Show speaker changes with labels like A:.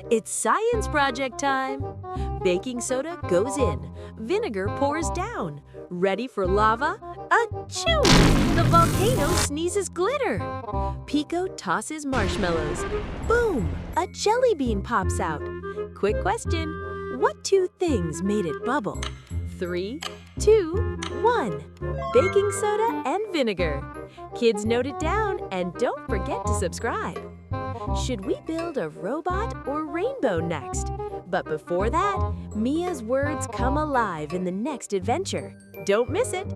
A: It's science project time! Baking soda goes in, vinegar pours down. Ready for lava? Achoo! The volcano sneezes glitter. Pico tosses marshmallows. Boom! A jelly bean pops out. Quick question, what two things made it bubble? 3, 2, 1. Baking soda and vinegar. Kids, note it down and don't forget to subscribe. Should we build a robot or rainbow next? But before that, Mia's words come alive in the next adventure. Don't miss it!